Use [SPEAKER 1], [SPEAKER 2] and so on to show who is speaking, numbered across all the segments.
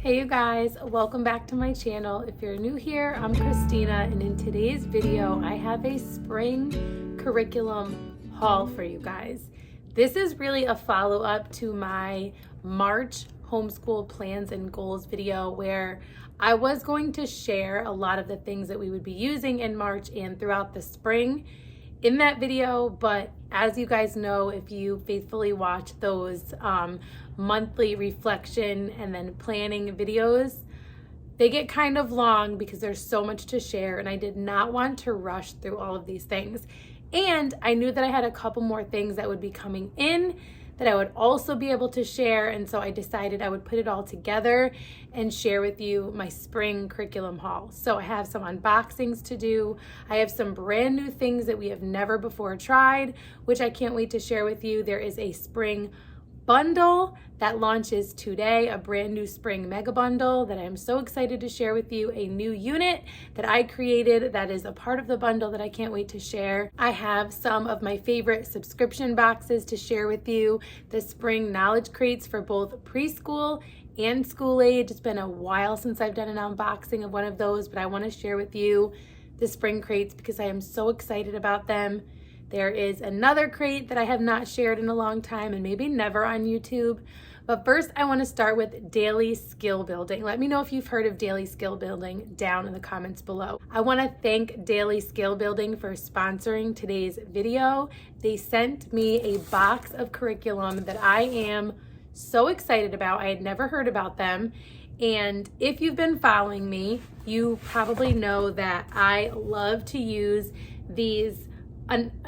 [SPEAKER 1] Hey you guys, welcome back to my channel. If you're new here, I'm Christina, and in today's video I have a spring curriculum haul for you guys. This is really a follow-up to my March homeschool plans and goals video where I was going to share a lot of the things that we would be using in March and throughout the spring in that video, but as you guys know, if you faithfully watch those monthly reflection and then planning videos, they get kind of long because there's so much to share, and I did not want to rush through all of these things. And I knew that I had a couple more things that would be coming in that I would also be able to share, and so I decided I would put it all together and share with you my spring curriculum haul. So I have some unboxings to do. I have some brand new things that we have never before tried, which I can't wait to share with you. There is a spring bundle that launches today, a brand new spring mega bundle that I'm so excited to share with you, a new unit that I created that is a part of the bundle that I can't wait to share. I have some of my favorite subscription boxes to share with you, the spring knowledge crates for both preschool and school age. It's been a while since I've done an unboxing of one of those, but I want to share with you the spring crates because I am so excited about them. There is another crate that I have not shared in a long time and maybe never on YouTube. But first, I want to start with daily skill building. Let me know if you've heard of daily skill building down in the comments below. I want to thank Daily Skill Building for sponsoring today's video. They sent me a box of curriculum that I am so excited about. I had never heard about them. And if you've been following me, you probably know that I love to use these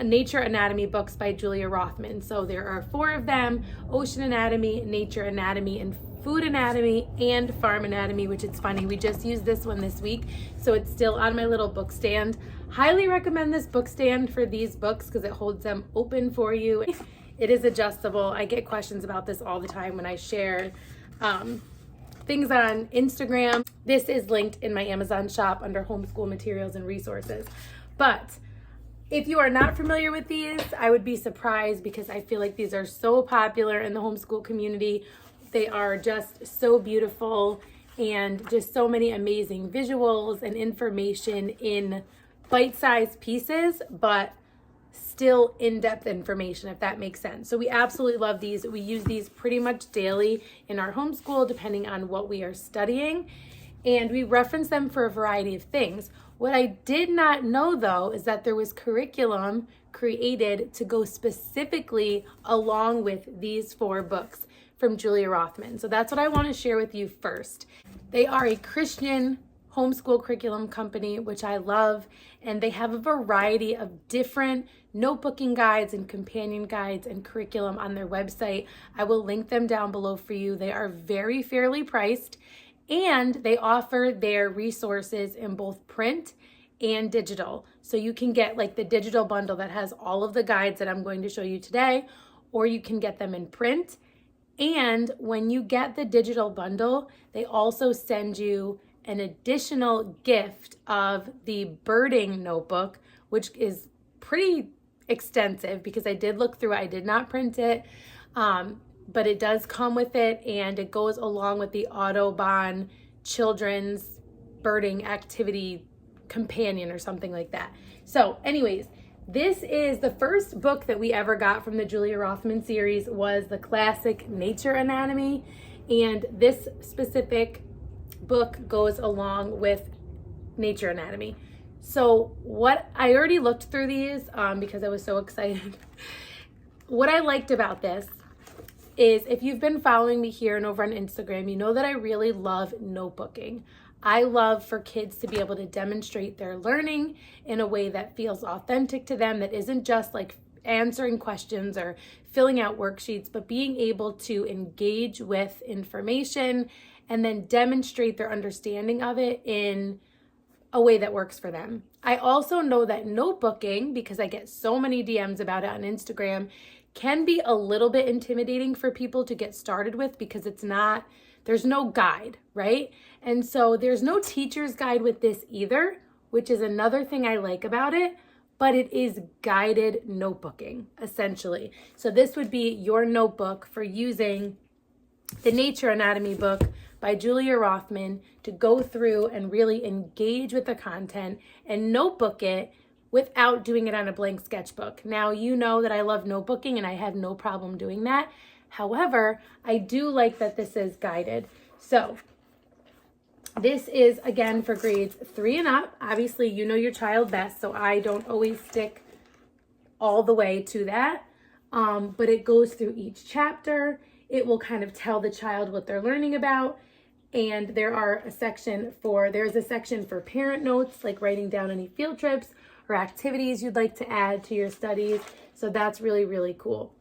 [SPEAKER 1] nature anatomy books by Julia Rothman. So there are 4 of them: Ocean Anatomy, Nature Anatomy, and Food Anatomy, and Farm Anatomy, which it's funny, we just used this one this week, so it's still on my little book stand. Highly recommend this book stand for these books because it holds them open for you. It is adjustable. I get questions about this all the time when I share things on Instagram. This is linked in my Amazon shop under homeschool materials and resources. But if you are not familiar with these, I would be surprised because I feel like these are so popular in the homeschool community. They are just so beautiful and just so many amazing visuals and information in bite-sized pieces, but still in-depth information, if that makes sense. So we absolutely love these. We use these pretty much daily in our homeschool, depending on what we are studying. And we reference them for a variety of things. What I did not know, though, is that there was curriculum created to go specifically along with these 4 books from Julia Rothman. So that's what I want to share with you first. They are a Christian homeschool curriculum company, which I love, and they have a variety of different notebooking guides and companion guides and curriculum on their website. I will link them down below for you. They are very fairly priced, and they offer their resources in both print and digital. So you can get like the digital bundle that has all of the guides that I'm going to show you today, or you can get them in print. And when you get the digital bundle, they also send you an additional gift of the birding notebook, which is pretty extensive because I did look through it. I did not print it. But it does come with it, and it goes along with the Audubon Children's Birding Activity Companion or something like that. So anyways, this is the first book that we ever got from the Julia Rothman series was the classic Nature Anatomy, and this specific book goes along with Nature Anatomy. So what I already looked through these because I was so excited. What I liked about this is, if you've been following me here and over on Instagram, you know that I really love notebooking. I love for kids to be able to demonstrate their learning in a way that feels authentic to them, that isn't just like answering questions or filling out worksheets, but being able to engage with information and then demonstrate their understanding of it in a way that works for them. I also know that notebooking, because I get so many DMs about it on Instagram, can be a little bit intimidating for people to get started with because there's no guide, right? And so there's no teacher's guide with this either, which is another thing I like about it, but it is guided notebooking, essentially. So this would be your notebook for using the Nature Anatomy book by Julia Rothman to go through and really engage with the content and notebook it without doing it on a blank sketchbook. Now, you know that I love notebooking and I have no problem doing that. However, I do like that this is guided. So this is, again, for grades 3 and up. Obviously, you know your child best, so I don't always stick all the way to that. But it goes through each chapter. It will kind of tell the child what they're learning about. And there's a section for parent notes, like writing down any field trips or activities you'd like to add to your studies. So that's really, really cool.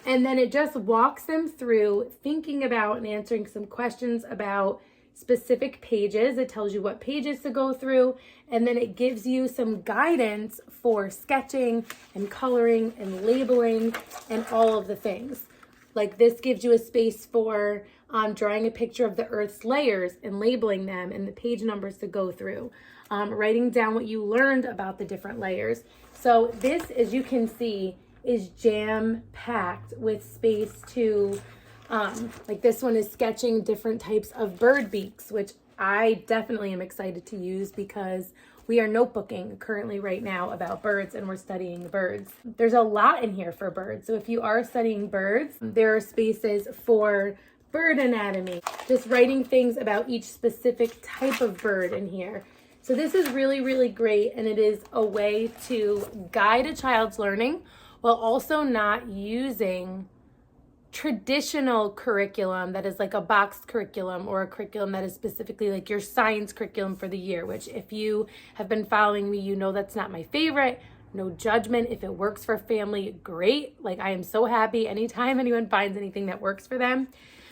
[SPEAKER 1] And then it just walks them through thinking about and answering some questions about specific pages. It tells you what pages to go through, and then it gives you some guidance for sketching and coloring and labeling and all of the things. Like this gives you a space for drawing a picture of the Earth's layers and labeling them and the page numbers to go through, writing down what you learned about the different layers. So this, as you can see, is jam-packed with space to like this one is sketching different types of bird beaks, which I definitely am excited to use because we are notebooking currently right now about birds and we're studying birds. There's a lot in here for birds. So if you are studying birds, there are spaces for bird anatomy, just writing things about each specific type of bird in here. So this is really, really great, and it is a way to guide a child's learning while also not using traditional curriculum that is like a boxed curriculum or a curriculum that is specifically like your science curriculum for the year, which if you have been following me, you know that's not my favorite. No judgment. If it works for family, great. Like I am so happy anytime anyone finds anything that works for them.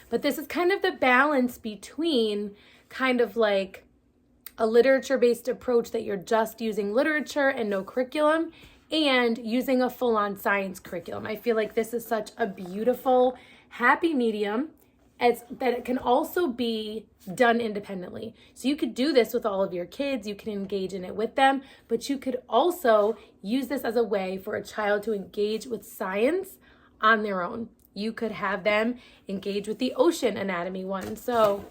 [SPEAKER 1] But this is kind of the balance between kind of like a literature-based approach that you're just using literature and no curriculum, and using a full-on science curriculum. I feel like this is such a beautiful, happy medium that it can also be done independently. So you could do this with all of your kids, you can engage in it with them, but you could also use this as a way for a child to engage with science on their own. You could have them engage with the ocean anatomy one. So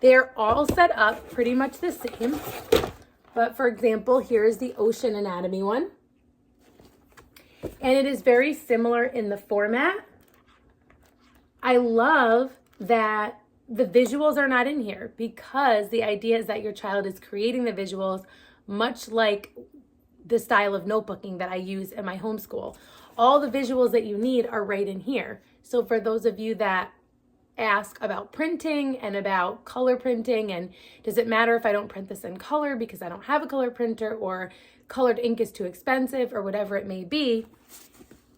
[SPEAKER 1] they're all set up pretty much the same. But for example, here's the ocean anatomy one. And it is very similar in the format. I love that the visuals are not in here because the idea is that your child is creating the visuals much like the style of notebooking that I use in my homeschool. All the visuals that you need are right in here. So for those of you that ask about printing and about color printing, and does it matter if I don't print this in color because I don't have a color printer, or colored ink is too expensive, or whatever it may be,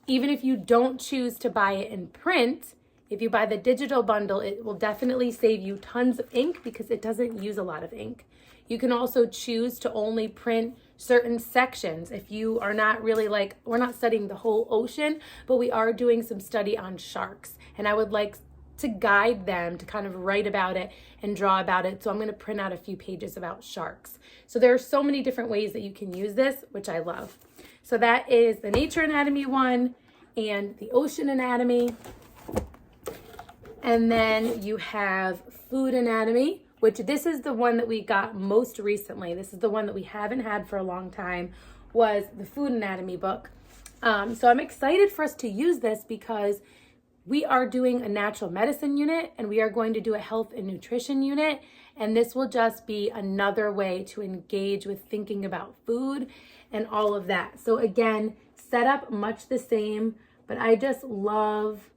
[SPEAKER 1] even if you don't choose to buy it in print, if you buy the digital bundle, it will definitely save you tons of ink because it doesn't use a lot of ink. You can also choose to only print certain sections. If you are not really like, we're not studying the whole ocean, but we are doing some study on sharks, and I would like to guide them to kind of write about it and draw about it. So I'm going to print out a few pages about sharks. So there are so many different ways that you can use this, which I love. So that is the nature anatomy one and the ocean anatomy. And then you have food anatomy, which this is the one that we got most recently. This is the one that we haven't had for a long time, was the food anatomy book. So I'm excited for us to use this because we are doing a natural medicine unit and we are going to do a health and nutrition unit. And this will just be another way to engage with thinking about food and all of that. So again, set up much the same, but I just love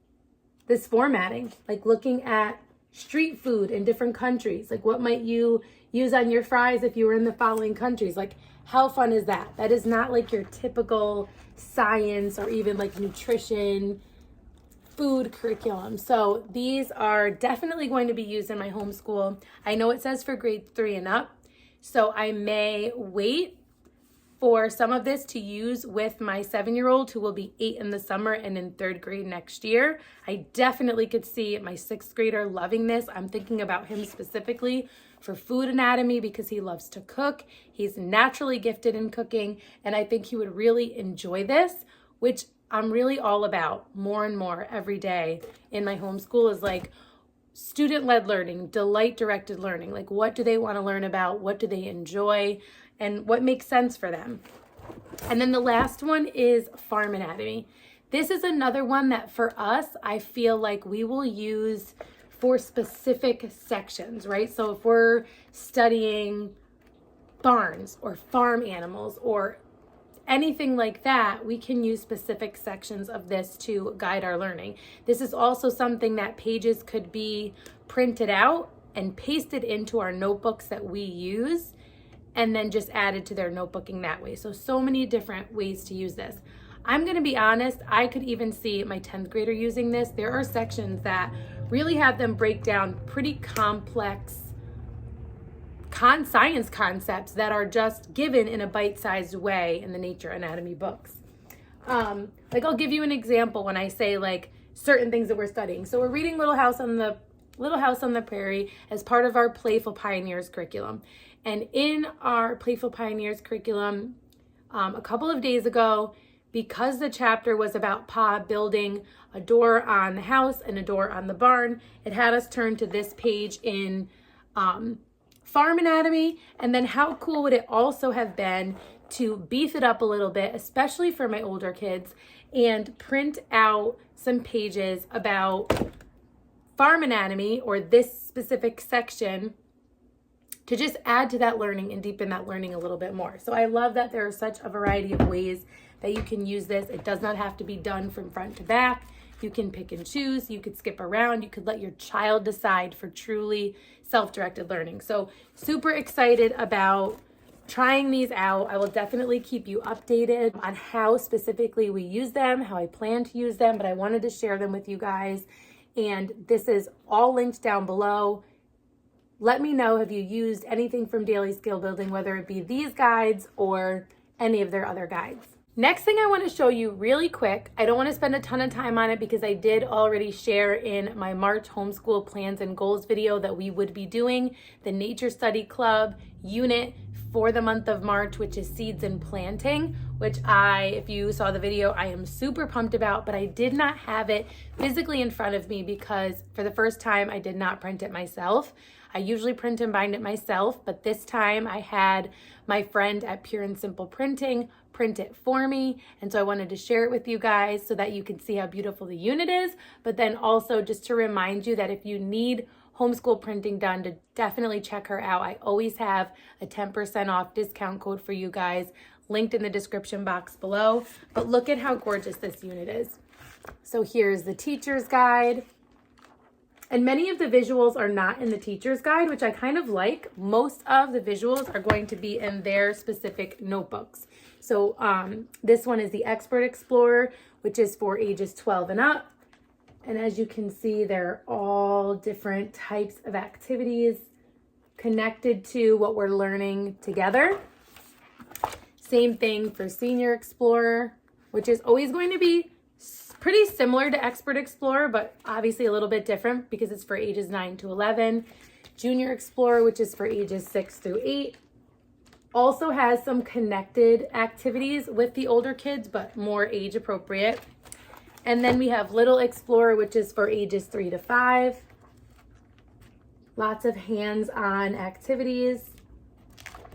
[SPEAKER 1] this formatting, like looking at street food in different countries. Like what might you use on your fries if you were in the following countries? Like how fun is that? That is not like your typical science or even like nutrition food curriculum. So these are definitely going to be used in my homeschool. I know it says for grade 3 and up, so I may wait for some of this to use with my 7-year-old who will be 8 in the summer and in 3rd grade next year. I definitely could see my 6th grader loving this. I'm thinking about him specifically for food anatomy because he loves to cook. He's naturally gifted in cooking, and I think he would really enjoy this, which I'm really all about more and more every day in my homeschool, is like student-led learning, delight-directed learning. Like, what do they want to learn about? What do they enjoy? And what makes sense for them? And then the last one is farm anatomy. This is another one that for us, I feel like we will use for specific sections, right? So if we're studying barns or farm animals or anything like that, we can use specific sections of this to guide our learning. This is also something that pages could be printed out and pasted into our notebooks that we use, and then just added to their notebooking that way. So many different ways to use this. I'm gonna be honest, I could even see my 10th grader using this. There are sections that really have them break down pretty complex science concepts that are just given in a bite-sized way in the nature anatomy books. Like, I'll give you an example when I say like certain things that we're studying. So we're reading Little House on the Prairie as part of our Playful Pioneers curriculum. And in our Playful Pioneers curriculum, a couple of days ago, because the chapter was about Pa building a door on the house and a door on the barn, it had us turn to this page in farm anatomy. And then how cool would it also have been to beef it up a little bit, especially for my older kids, and print out some pages about farm anatomy or this specific section to just add to that learning and deepen that learning a little bit more. So I love that there are such a variety of ways that you can use this. It does not have to be done from front to back. You can pick and choose, you could skip around, you could let your child decide for truly self-directed learning. So super excited about trying these out. I will definitely keep you updated on how specifically we use them, how I plan to use them, but I wanted to share them with you guys. And this is all linked down below. Let me know, have you used anything from Daily Skill Building, whether it be these guides or any of their other guides. Next thing I want to show you really quick, I don't want to spend a ton of time on it because I did already share in my March homeschool plans and goals video that we would be doing the Nature Study Club unit for the month of March, which is seeds and planting, which if you saw the video, I am super pumped about, but I did not have it physically in front of me because for the first time, I did not print it myself. I usually print and bind it myself, but this time I had my friend at Pure and Simple Printing print it for me. And so I wanted to share it with you guys so that you can see how beautiful the unit is, but then also just to remind you that if you need homeschool printing done, to definitely check her out. I always have a 10% off discount code for you guys linked in the description box below. But look at how gorgeous this unit is. So here's the teacher's guide. And many of the visuals are not in the teacher's guide, which I kind of like. Most of the visuals are going to be in their specific notebooks. So this one is the Expert Explorer, which is for ages 12 and up. And as you can see, they're all different types of activities connected to what we're learning together. Same thing for Senior Explorer, which is always going to be pretty similar to Expert Explorer, but obviously a little bit different because it's for ages 9 to 11. Junior Explorer, which is for ages 6 through 8. Also has some connected activities with the older kids, but more age appropriate. And then we have Little Explorer, which is for ages 3 to 5. Lots of hands-on activities.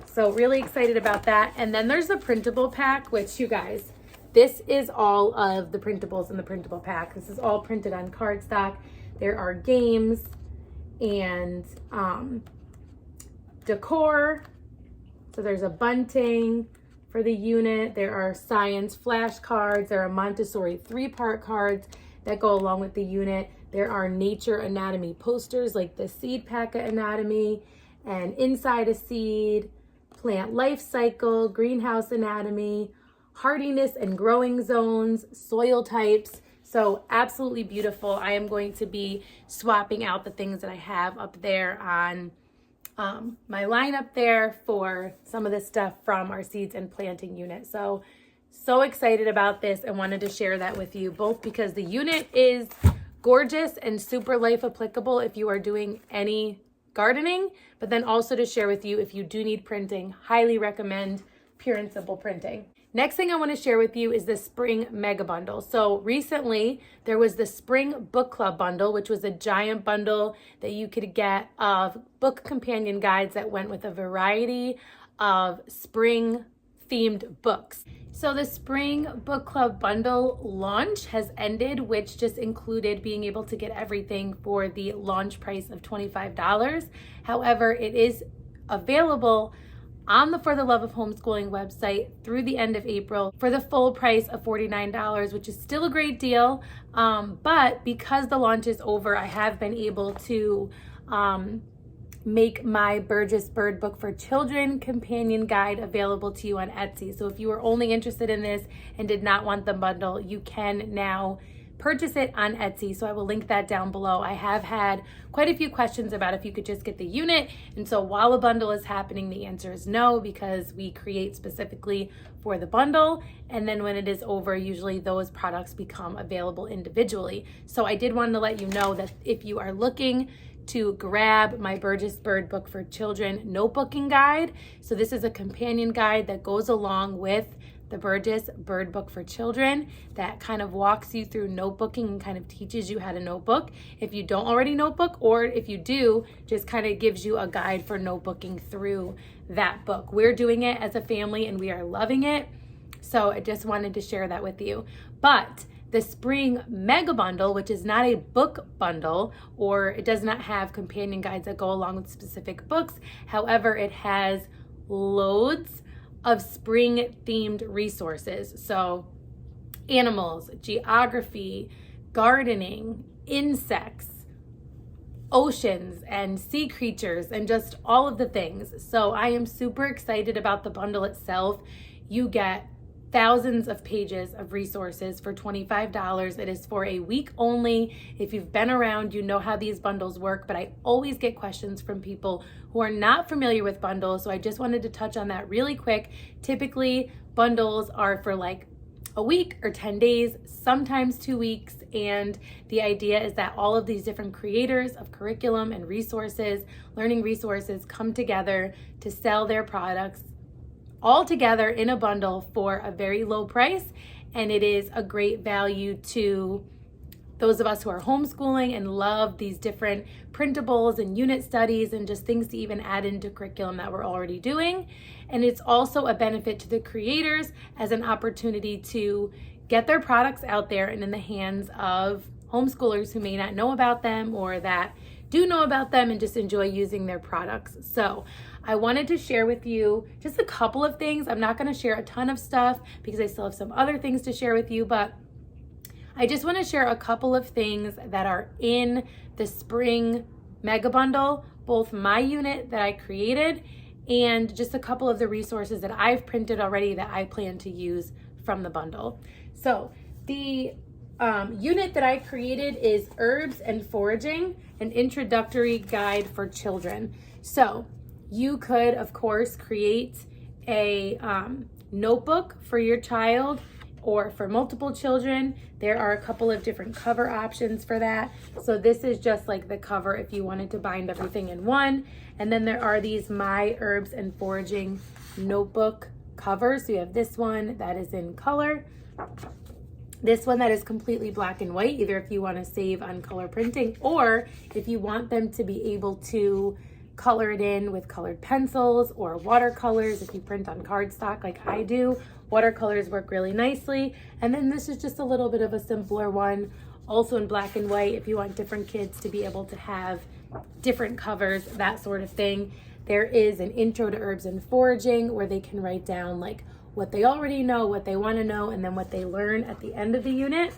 [SPEAKER 1] So really excited about that. And then there's the printable pack, which you guys, this is all of the printables in the printable pack. This is all printed on cardstock. There are games and decor. So there's a bunting for the unit. There are science flashcards. There are Montessori 3-part cards that go along with the unit. There are nature anatomy posters like the seed packet anatomy and inside a seed, plant life cycle, greenhouse anatomy, hardiness and growing zones, soil types. So absolutely beautiful. I am going to be swapping out the things that I have up there on my line up there for some of the stuff from our seeds and planting unit. So excited about this and wanted to share that with you, both because the unit is gorgeous and super life applicable if you are doing any gardening, but then also to share with you if you do need printing, highly recommend Pure and Simple Printing. Next thing I want to share with you is the spring mega bundle. So recently there was the spring book club bundle, which was a giant bundle that you could get of book companion guides that went with a variety of spring themed books. So the spring book club bundle launch has ended, which just included being able to get everything for the launch price of $25. However, it is available on the For the Love of Homeschooling website through the end of April for the full price of $49, which is still a great deal. But because the launch is over, I have been able to make my Burgess Bird Book for Children companion guide available to you on Etsy. So if you were only interested in this and did not want the bundle, you can now purchase it on Etsy. So I will link that down below. I have had quite a few questions about if you could just get the unit. And so while a bundle is happening, the answer is no, because we create specifically for the bundle. And then when it is over, usually those products become available individually. So I did want to let you know that if you are looking to grab my Burgess Bird Book for Children notebooking guide, so this is a companion guide that goes along with the Burgess Bird Book for Children that kind of walks you through notebooking and kind of teaches you how to notebook if you don't already notebook, or if you do, just kind of gives you a guide for notebooking through that book. We're doing it as a family and we are loving it. So I just wanted to share that with you. But the spring mega bundle, which is not a book bundle, or it does not have companion guides that go along with specific books. However, it has loads of spring themed resources. So animals, geography, gardening, insects, oceans and sea creatures, and just all of the things. So I am super excited about the bundle itself. You get thousands of pages of resources for $25. It is for a week only. If you've been around, you know how these bundles work, but I always get questions from people who are not familiar with bundles. So I just wanted to touch on that really quick. Typically, bundles are for like a week or 10 days, sometimes 2 weeks. And the idea is that all of these different creators of curriculum and resources, learning resources, come together to sell their products all together in a bundle for a very low price. And it is a great value to those of us who are homeschooling and love these different printables and unit studies and just things to even add into curriculum that we're already doing. And it's also a benefit to the creators as an opportunity to get their products out there and in the hands of homeschoolers who may not know about them or that do know about them and just enjoy using their products. So I wanted to share with you just a couple of things. I'm not going to share a ton of stuff because I still have some other things to share with you, but I just want to share a couple of things that are in the spring mega bundle, both my unit that I created and just a couple of the resources that I've printed already that I plan to use from the bundle. So the unit that I created is Herbs and Foraging, an introductory guide for children. So you could, of course, create a notebook for your child or for multiple children. There are a couple of different cover options for that. So this is just like the cover if you wanted to bind everything in one. And then there are these My Herbs and Foraging notebook covers. So you have this one that is in color, this one that is completely black and white, either if you want to save on color printing or if you want them to be able to color it in with colored pencils or watercolors. If you print on cardstock like I do, watercolors work really nicely. And then this is just a little bit of a simpler one, also in black and white, if you want different kids to be able to have different covers, that sort of thing. There is an Intro to Herbs and Foraging where they can write down like what they already know, what they want to know, and then what they learn at the end of the unit.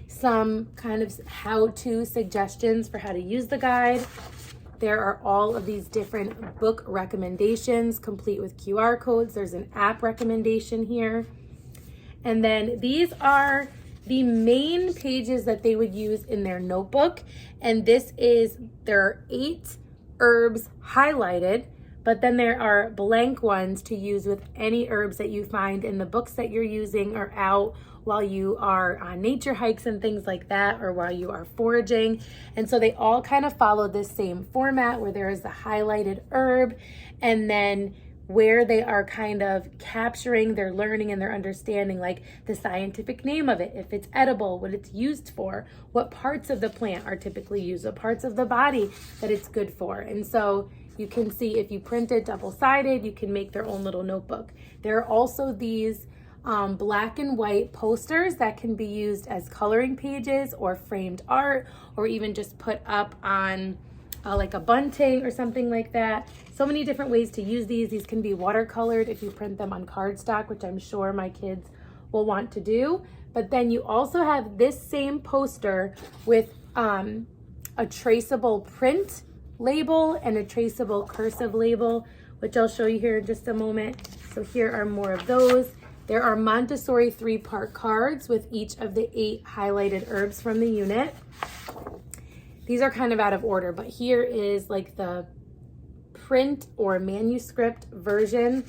[SPEAKER 1] Some kind of how-to suggestions for how to use the guide. There are all of these different book recommendations complete with QR codes. There's an app recommendation here. And then these are the main pages that they would use in their notebook. And there are 8 herbs highlighted, but then there are blank ones to use with any herbs that you find in the books that you're using or out while you are on nature hikes and things like that, or while you are foraging. And so they all kind of follow this same format where there is the highlighted herb, and then where they are kind of capturing their learning and their understanding, like the scientific name of it, if it's edible, what it's used for, what parts of the plant are typically used, what parts of the body that it's good for. And so you can see if you print it double-sided, you can make their own little notebook. There are also these black and white posters that can be used as coloring pages or framed art, or even just put up on like a bunting or something like that. So many different ways to use these. These can be watercolored if you print them on cardstock, which I'm sure my kids will want to do. But then you also have this same poster with a traceable print label and a traceable cursive label, which I'll show you here in just a moment. So here are more of those. There are Montessori 3-part cards with each of the 8 highlighted herbs from the unit. These are kind of out of order, but here is like the print or manuscript version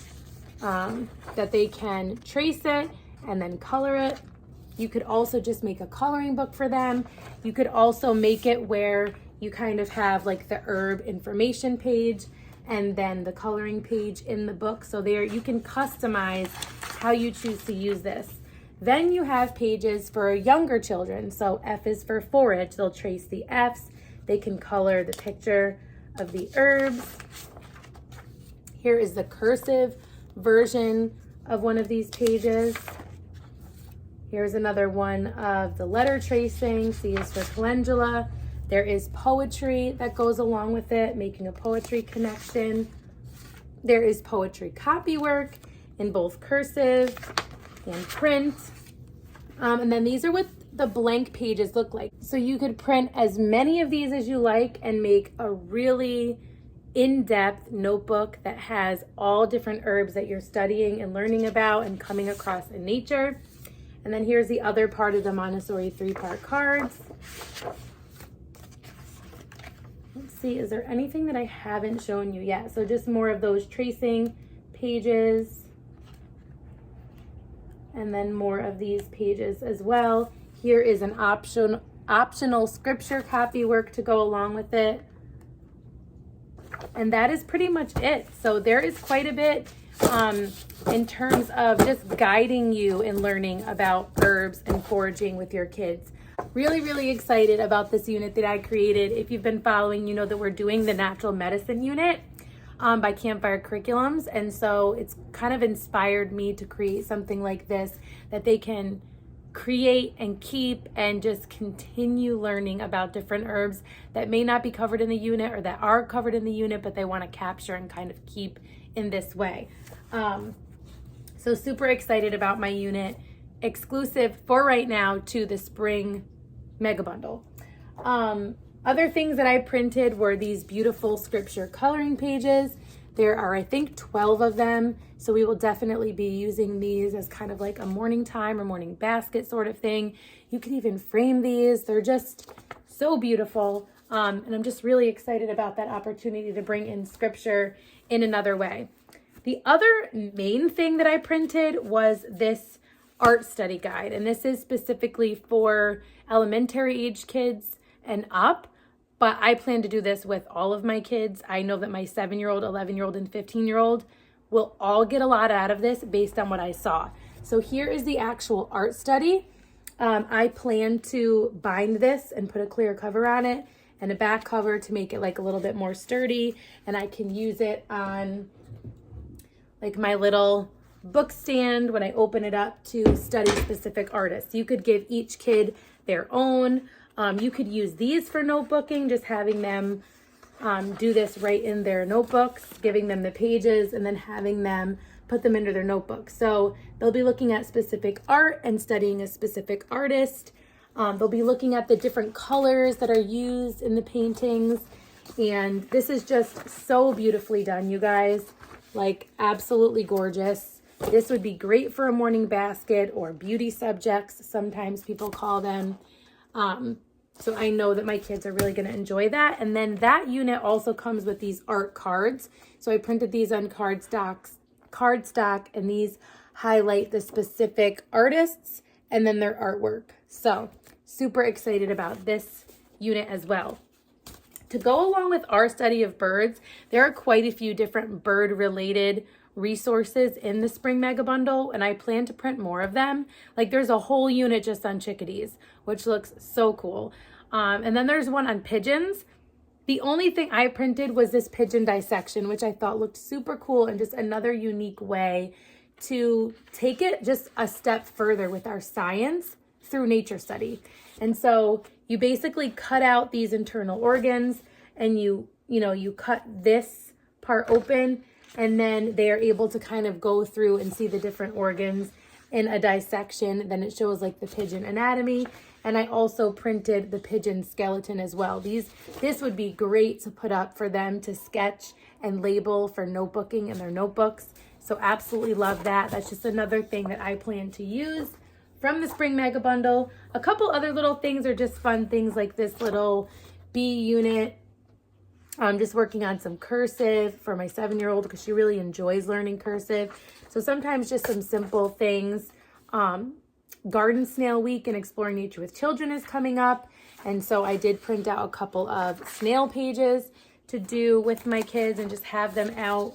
[SPEAKER 1] that they can trace it and then color it. You could also just make a coloring book for them. You could also make it where you kind of have like the herb information page and then the coloring page in the book. So there you can customize how you choose to use this. Then you have pages for younger children. So F is for forage. They'll trace the F's. They can color the picture of the herbs. Here is the cursive version of one of these pages. Here's another one of the letter tracing. C is for calendula. There is poetry that goes along with it, making a poetry connection. There is poetry copywork in both cursive and print. And then these are what the blank pages look like. So you could print as many of these as you like and make a really in-depth notebook that has all different herbs that you're studying and learning about and coming across in nature. And then here's the other part of the Montessori 3-part cards. Let's see, is there anything that I haven't shown you yet? So just more of those tracing pages. And then more of these pages as well. Here is an optional scripture copy work to go along with it. And that is pretty much it. So there is quite a bit in terms of just guiding you in learning about herbs and foraging with your kids. Really, really excited about this unit that I created. If you've been following, you know that we're doing the natural medicine unit by Campfire Curriculums. And so it's kind of inspired me to create something like this that they can create and keep and just continue learning about different herbs that may not be covered in the unit or that are covered in the unit, but they want to capture and kind of keep in this way. So super excited about my unit, exclusive for right now to the spring mega bundle. Other things that I printed were these beautiful scripture coloring pages. There are, I think, 12 of them. So we will definitely be using these as kind of like a morning time or morning basket sort of thing. You can even frame these. They're just so beautiful. And I'm just really excited about that opportunity to bring in scripture in another way. The other main thing that I printed was this art study guide. And this is specifically for elementary age kids and up. But I plan to do this with all of my kids. I know that my 7-year-old, 11-year-old, and 15-year-old will all get a lot out of this based on what I saw. So here is the actual art study. I plan to bind this and put a clear cover on it and a back cover to make it like a little bit more sturdy. And I can use it on like my little book stand when I open it up to study specific artists. You could give each kid their own. You could use these for notebooking, just having them do this right in their notebooks, giving them the pages and then having them put them into their notebooks. So they'll be looking at specific art and studying a specific artist. They'll be looking at the different colors that are used in the paintings. And this is just so beautifully done, you guys. Like, absolutely gorgeous. This would be great for a morning basket or beauty subjects, sometimes people call them. So I know that my kids are really going to enjoy that. And then that unit also comes with these art cards. So I printed these on cardstock, and these highlight the specific artists and then their artwork. So super excited about this unit as well. To go along with our study of birds, there are quite a few different bird-related resources in the spring mega bundle, and I plan to print more of them. Like there's a whole unit just on chickadees, which looks so cool. And then there's one on pigeons. The only thing I printed was this pigeon dissection, which I thought looked super cool and just another unique way to take it just a step further with our science through nature study. And so you basically cut out these internal organs and you cut this part open, and then they are able to kind of go through and see the different organs in a dissection. Then it shows like the pigeon anatomy. And I also printed the pigeon skeleton as well. This would be great to put up for them to sketch and label for notebooking in their notebooks. So absolutely love that. That's just another thing that I plan to use from the spring mega bundle. A couple other little things are just fun things like this little B unit. I'm just working on some cursive for my 7-year-old because she really enjoys learning cursive. So sometimes just some simple things. Garden Snail Week and Exploring Nature with Children is coming up. And so I did print out a couple of snail pages to do with my kids and just have them out.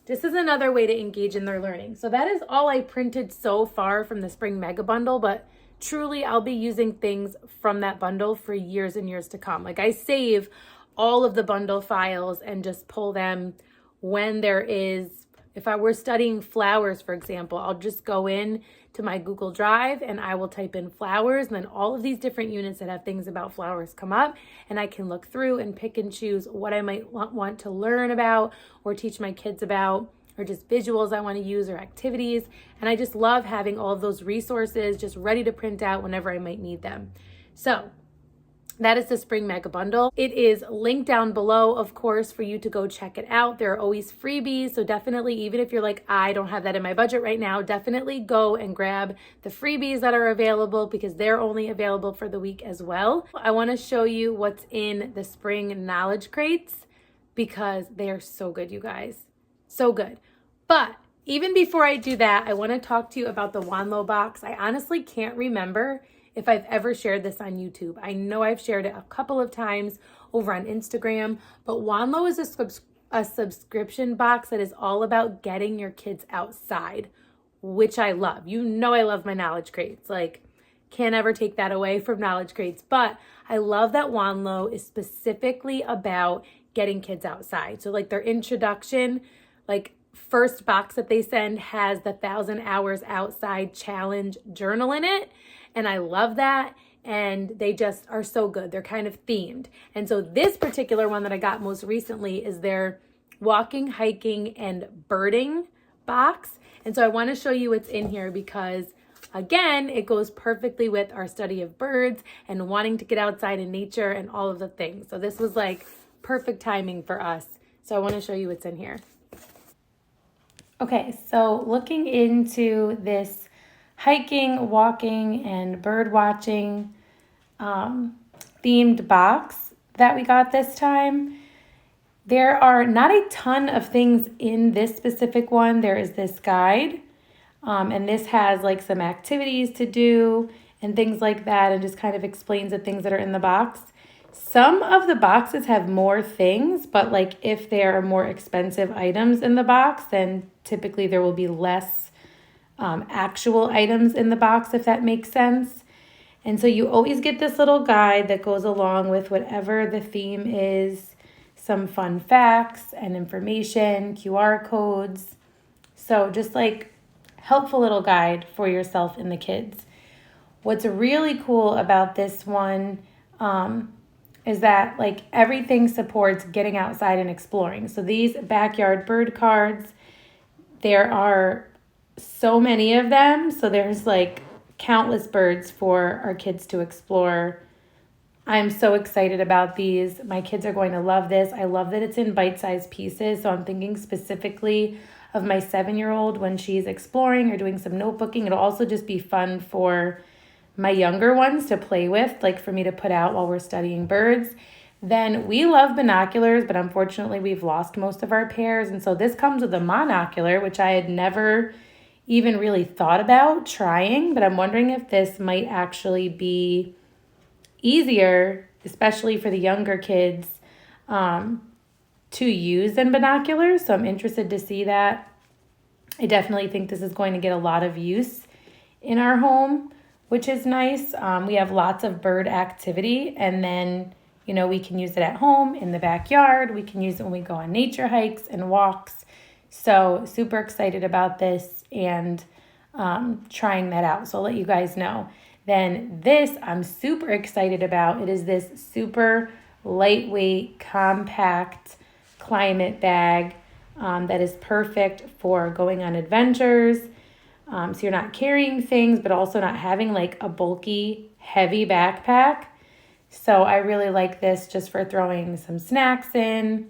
[SPEAKER 1] This is another way to engage in their learning. So that is all I printed so far from the spring mega bundle, but truly I'll be using things from that bundle for years and years to come. Like I save all of the bundle files and just pull them when there is, if I were studying flowers, for example, I'll just go in to my Google Drive and I will type in flowers, and then all of these different units that have things about flowers come up, and I can look through and pick and choose what I might want to learn about or teach my kids about, or just visuals I want to use or activities. And I just love having all of those resources just ready to print out whenever I might need them. So that is the spring mega bundle. It is linked down below, of course, for you to go check it out. There are always freebies. So definitely, even if you're like, I don't have that in my budget right now, definitely go and grab the freebies that are available because they're only available for the week as well. I want to show you what's in the spring knowledge crates because they are so good, you guys. So good. But even before I do that, I want to talk to you about the Wanlow box. I honestly can't remember if I've ever shared this on YouTube. I know I've shared it a couple of times over on Instagram, but Wanlow is a subscription box that is all about getting your kids outside, which I love. You know I love my knowledge crates. Like, can't ever take that away from knowledge crates. But I love that Wanlow is specifically about getting kids outside. So like their introduction, like first box that they send has the 1,000 hours outside challenge journal in it. And I love that. And they just are so good. They're kind of themed. And so this particular one that I got most recently is their walking, hiking, and birding box. And so I want to show you what's in here because, again, it goes perfectly with our study of birds and wanting to get outside in nature and all of the things. So this was like perfect timing for us. So I want to show you what's in here. Okay, so looking into this hiking, walking, and bird watching themed box that we got this time, there are not a ton of things in this specific one. There is this guide, and this has like some activities to do and things like that, and just kind of explains the things that are in the box. Some of the boxes have more things, but like if there are more expensive items in the box, then typically there will be less actual items in the box, if that makes sense. And so you always get this little guide that goes along with whatever the theme is, some fun facts and information, QR codes. So just like helpful little guide for yourself and the kids. What's really cool about this one is that like everything supports getting outside and exploring. So these backyard bird cards, there are so many of them. So there's like countless birds for our kids to explore. I'm so excited about these. My kids are going to love this. I love that it's in bite-sized pieces. So I'm thinking specifically of my 7-year-old when she's exploring or doing some notebooking. It'll also just be fun for my younger ones to play with, like for me to put out while we're studying birds. Then we love binoculars, but unfortunately we've lost most of our pairs. And so this comes with a monocular, which I had never even really thought about trying, but I'm wondering if this might actually be easier, especially for the younger kids, to to use than binoculars, so I'm interested to see that. I definitely think this is going to get a lot of use in our home, which is nice. We have lots of bird activity, and then, you know, we can use it at home, in the backyard. We can use it when we go on nature hikes and walks. So super excited about this and trying that out. So I'll let you guys know. Then this I'm super excited about. It is this super lightweight, compact climate bag that is perfect for going on adventures. So you're not carrying things, but also not having like a bulky, heavy backpack. So I really like this just for throwing some snacks in.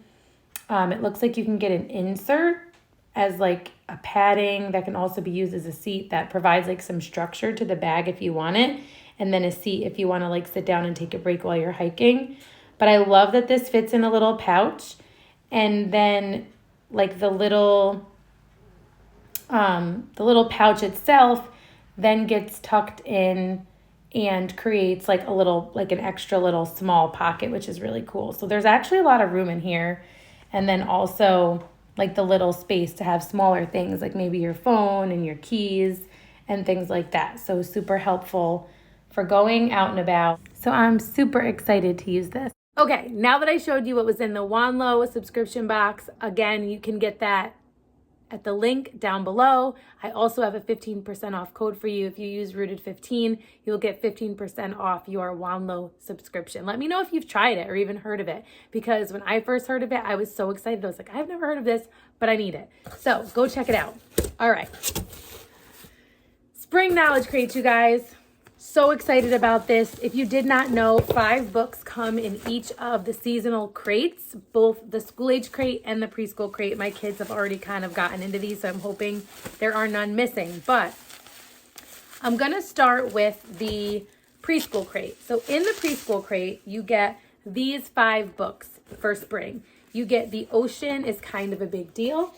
[SPEAKER 1] It looks like you can get an insert as like a padding that can also be used as a seat that provides like some structure to the bag if you want it. And then a seat if you want to like sit down and take a break while you're hiking. But I love that this fits in a little pouch. And then like the little pouch itself then gets tucked in and creates like a little, like an extra little small pocket, which is really cool. So there's actually a lot of room in here. And then also like the little space to have smaller things, like maybe your phone and your keys and things like that. So super helpful for going out and about. So I'm super excited to use this. Okay, now that I showed you what was in the Wanlow subscription box, again, you can get that at the link down below. I also have a 15% off code for you. If you use Rooted15, you'll get 15% off your Wanlow subscription. Let me know if you've tried it or even heard of it, because when I first heard of it, I was so excited. I was like, I've never heard of this, but I need it. So go check it out. All right. Spring knowledge crates, you guys. So excited about this. If you did not know, 5 books come in each of the seasonal crates, both the school age crate and the preschool crate. My kids have already kind of gotten into these, so I'm hoping there are none missing. But I'm going to start with the preschool crate. So in the preschool crate, you get these 5 books for spring. You get The Ocean is Kind of a Big Deal,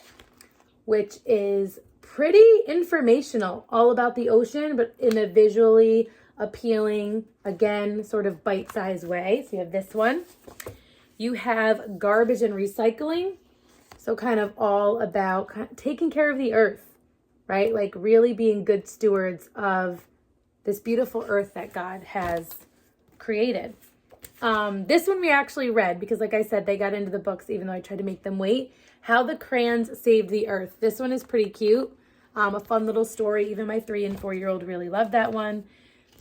[SPEAKER 1] which is pretty informational, all about the ocean, but in a visually appealing, again, sort of bite-sized way. So you have this one. You have Garbage and Recycling. So kind of all about taking care of the earth, right? Like really being good stewards of this beautiful earth that God has created. This one we actually read because, like I said, they got into the books even though I tried to make them wait. How the Crayons Saved the Earth. This one is pretty cute. A fun little story. Even my 3- and 4-year-old really loved that one.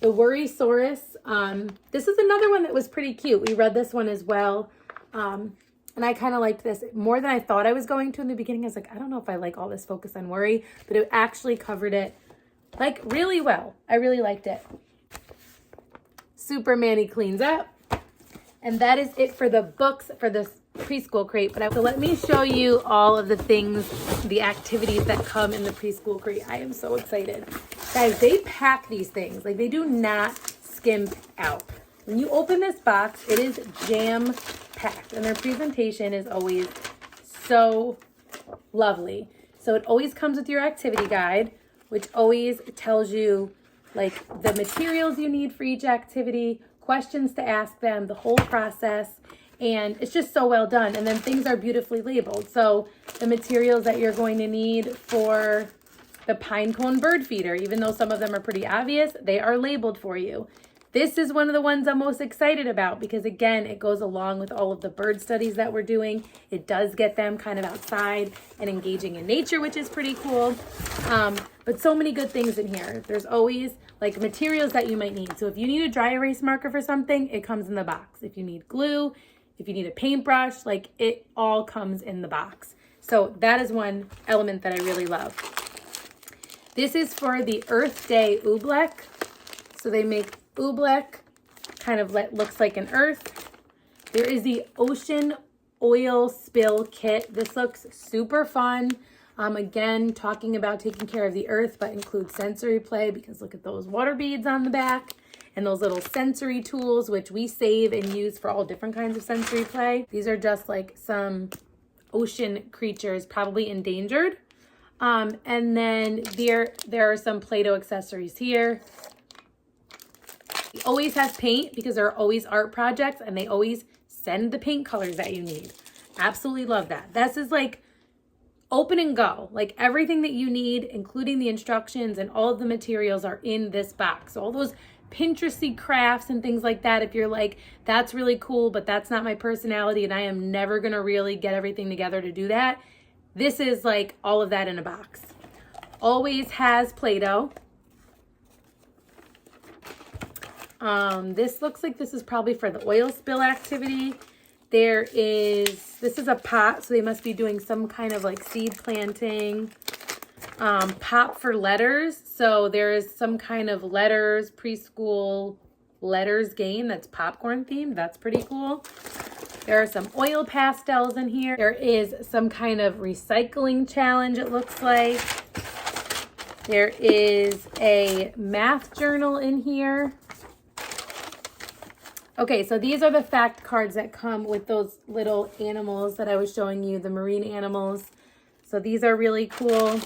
[SPEAKER 1] The Worrysaurus. This is another one that was pretty cute. We read this one as well. And I kind of liked this more than I thought I was going to in the beginning. I was like, I don't know if I like all this focus on worry, but it actually covered it like really well. I really liked it. Super Manny Cleans Up. And that is it for the books for this preschool crate. So let me show you all of the things, the activities that come in the preschool crate. I am so excited. Guys, they pack these things. Like, they do not skimp out. When you open this box, it is jam-packed. And their presentation is always so lovely. So it always comes with your activity guide, which always tells you like the materials you need for each activity, questions to ask them, the whole process. And it's just so well done. And then things are beautifully labeled. So the materials that you're going to need for the pine cone bird feeder, even though some of them are pretty obvious, they are labeled for you. This is one of the ones I'm most excited about because, again, it goes along with all of the bird studies that we're doing. It does get them kind of outside and engaging in nature, which is pretty cool. But so many good things in here. There's always like materials that you might need. So if you need a dry erase marker for something, it comes in the box. If you need glue, if you need a paintbrush, like it all comes in the box. So that is one element that I really love. This is for the Earth Day oobleck. So they make oobleck, kind of looks like an earth. There is the ocean oil spill kit. This looks super fun. Again, talking about taking care of the earth, but includes sensory play because look at those water beads on the back and those little sensory tools, which we save and use for all different kinds of sensory play. These are just like some ocean creatures, probably endangered. And then there are some Play-Doh accessories here. It always has paint because there are always art projects and they always send the paint colors that you need. Absolutely love that. This is like open and go. Like everything that you need, including the instructions and all of the materials, are in this box. So all those Pinteresty crafts and things like that, if you're like, that's really cool, but that's not my personality and I am never gonna really get everything together to do that, this is like all of that in a box. Always has Play-Doh. This looks like this is probably for the oil spill activity. This is a pot, so they must be doing some kind of like seed planting. Pop for letters. So there is some kind of letters, preschool letters game that's popcorn themed. That's pretty cool. There are some oil pastels in here. There is some kind of recycling challenge, it looks like. There is a math journal in here. Okay, so these are the fact cards that come with those little animals that I was showing you, the marine animals. So these are really cool.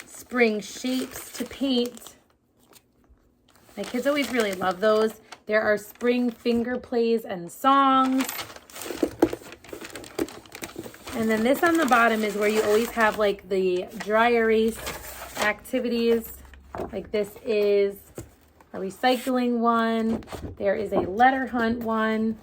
[SPEAKER 1] Spring shapes to paint. My kids always really love those. There are spring finger plays and songs. And then this on the bottom is where you always have like the dry erase activities. Like this is a recycling one. There is a letter hunt one.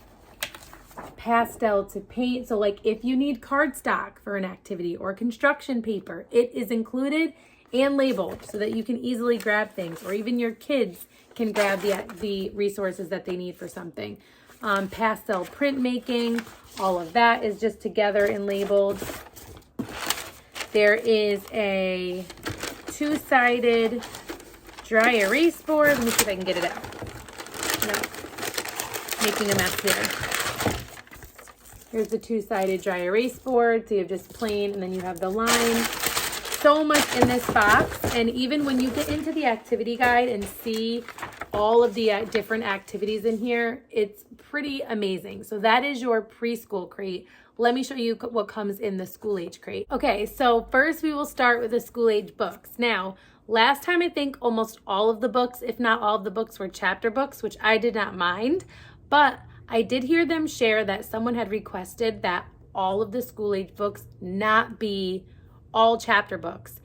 [SPEAKER 1] Pastel to paint. So like if you need cardstock for an activity or construction paper, it is included and labeled so that you can easily grab things, or even your kids can grab the resources that they need for something. Pastel printmaking, all of that is just together and labeled. There is a two-sided dry erase board. Let me see if I can get it out. No, making a mess here. Here's the two-sided dry erase board. So you have just plain, and then you have the line. So much in this box. And even when you get into the activity guide and see all of the different activities in here, it's pretty amazing. So that is your preschool crate. Let me show you what comes in the school age crate. Okay, so first we will start with the school age books. Now, last time I think almost all of the books, if not all of the books, were chapter books, which I did not mind, but I did hear them share that someone had requested that all of the school age books not be all chapter books.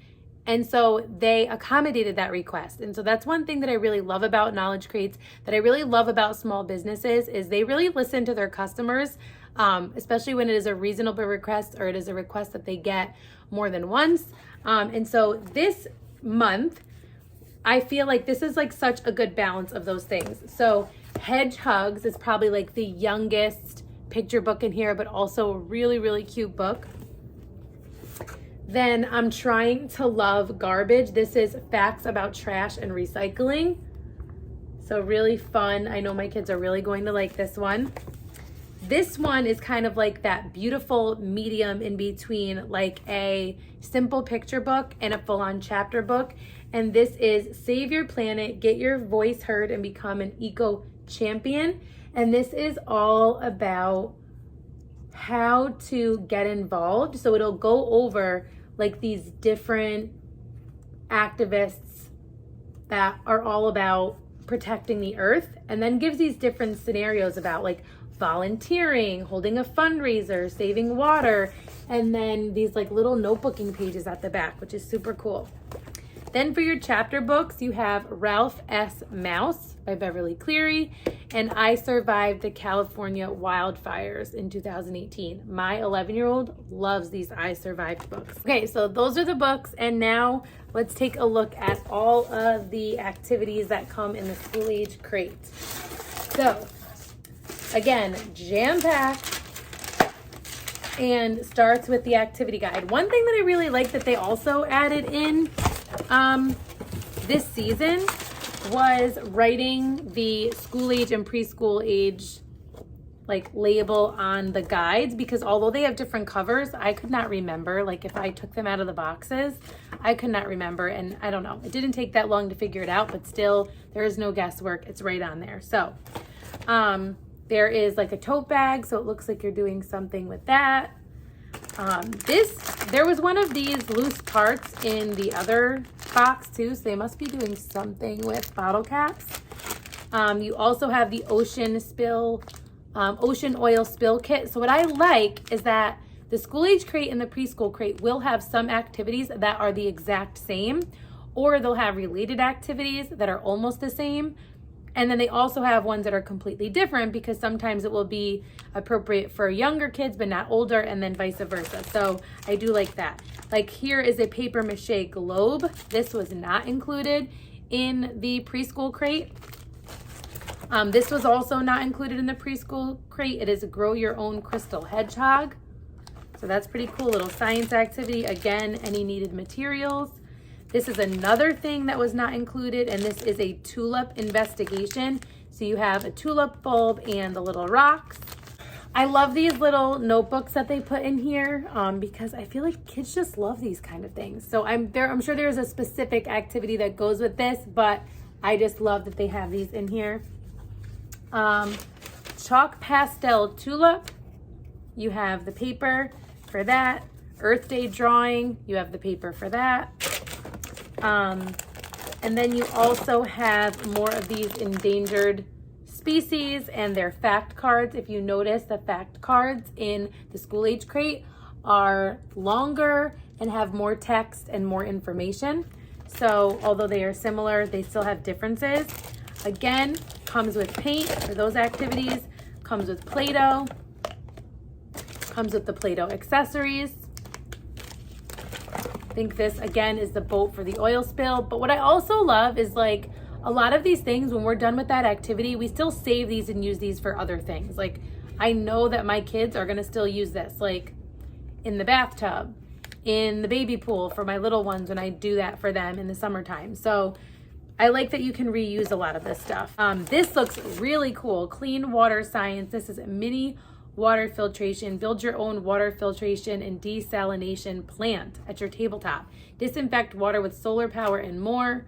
[SPEAKER 1] And so they accommodated that request. And so that's one thing that I really love about Knowledge Crates, that I really love about small businesses, is they really listen to their customers, especially when it is a reasonable request or it is a request that they get more than once. And so this month, I feel like this is like such a good balance of those things. So Hedgehogs is probably like the youngest picture book in here, but also a really, really cute book. Then I'm Trying to Love Garbage. This is facts about trash and recycling. So really fun. I know my kids are really going to like this one. This one is kind of like that beautiful medium in between like a simple picture book and a full-on chapter book. And this is Save Your Planet, Get Your Voice Heard, and Become an Eco Champion. And this is all about how to get involved. So it'll go over like these different activists that are all about protecting the earth, and then gives these different scenarios about like volunteering, holding a fundraiser, saving water, and then these like little notebooking pages at the back, which is super cool. Then for your chapter books, you have Ralph S. Mouse by Beverly Cleary and I Survived the California Wildfires in 2018. My 11-year-old loves these I Survived books. Okay, so those are the books, and now let's take a look at all of the activities that come in the school age crate. So again, jam-packed, and starts with the activity guide. One thing that I really like that they also added in this season was writing the school age and preschool age like label on the guides, because although they have different covers, I could not remember, like if I took them out of the boxes, I could not remember. And I don't know, it didn't take that long to figure it out, but still there is no guesswork. It's right on there. So there is like a tote bag, so it looks like you're doing something with that. There was one of these loose parts in the other box too, so they must be doing something with bottle caps. You also have the ocean spill ocean oil spill kit. So what I like is that the school age crate and the preschool crate will have some activities that are the exact same, or they'll have related activities that are almost the same. And then they also have ones that are completely different, because sometimes it will be appropriate for younger kids but not older, and then vice versa. So I do like that. Like here is a paper mache globe. This was not included in the preschool crate. This was also not included in the preschool crate. It is a grow your own crystal hedgehog. So that's pretty cool, little science activity. Again, any needed materials. This is another thing that was not included, and this is a tulip investigation. So you have a tulip bulb and the little rocks. I love these little notebooks that they put in here because I feel like kids just love these kind of things. So I'm sure there's a specific activity that goes with this, but I just love that they have these in here. Chalk pastel tulip. You have the paper for that. Earth Day drawing. You have the paper for that. And then you also have more of these endangered species and their fact cards. If you notice, the fact cards in the school age crate are longer and have more text and more information. So although they are similar, they still have differences. Again, comes with paint for those activities, comes with Play-Doh, comes with the Play-Doh accessories. I think this again is the boat for the oil spill. But what I also love is, like, a lot of these things, when we're done with that activity, we still save these and use these for other things. Like, I know that my kids are gonna still use this, like in the bathtub, in the baby pool for my little ones when I do that for them in the summertime. So I like that you can reuse a lot of this stuff. This looks really cool. Clean water science. This is a mini water filtration. Build your own water filtration and desalination plant at your tabletop. Disinfect water with solar power and more.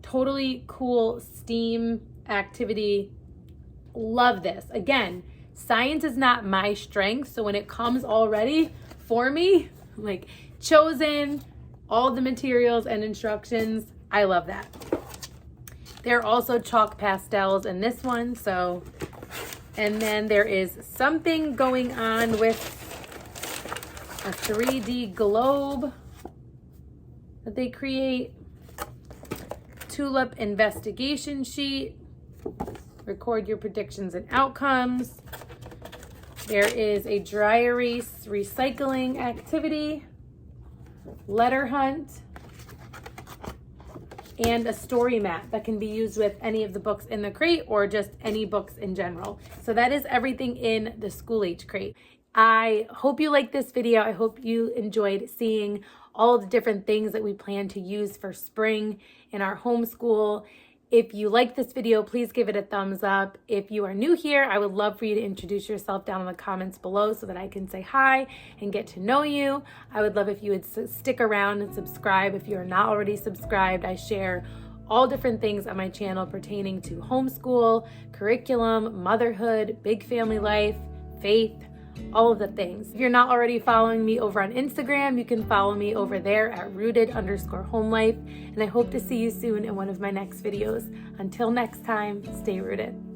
[SPEAKER 1] Totally cool STEAM activity. Love this. Again, science is not my strength, so when it comes already for me, like chosen, all the materials and instructions, I love that. There are also chalk pastels in this one, so, and then there is something going on with a 3D globe that they create. Tulip investigation sheet. Record your predictions and outcomes. There is a dry erase recycling activity. Letter hunt. And a story map that can be used with any of the books in the crate or just any books in general. So that is everything in the school age crate. I hope you liked this video. I hope you enjoyed seeing all of the different things that we plan to use for spring in our homeschool. If you like this video, please give it a thumbs up. If you are new here, I would love for you to introduce yourself down in the comments below so that I can say hi and get to know you. I would love if you would stick around and subscribe if you are not already subscribed. I share all different things on my channel pertaining to homeschool, curriculum, motherhood, big family life, faith, all of the things. If you're not already following me over on Instagram, you can follow me over there at rooted_homelife. And I hope to see you soon in one of my next videos. Until next time, stay rooted.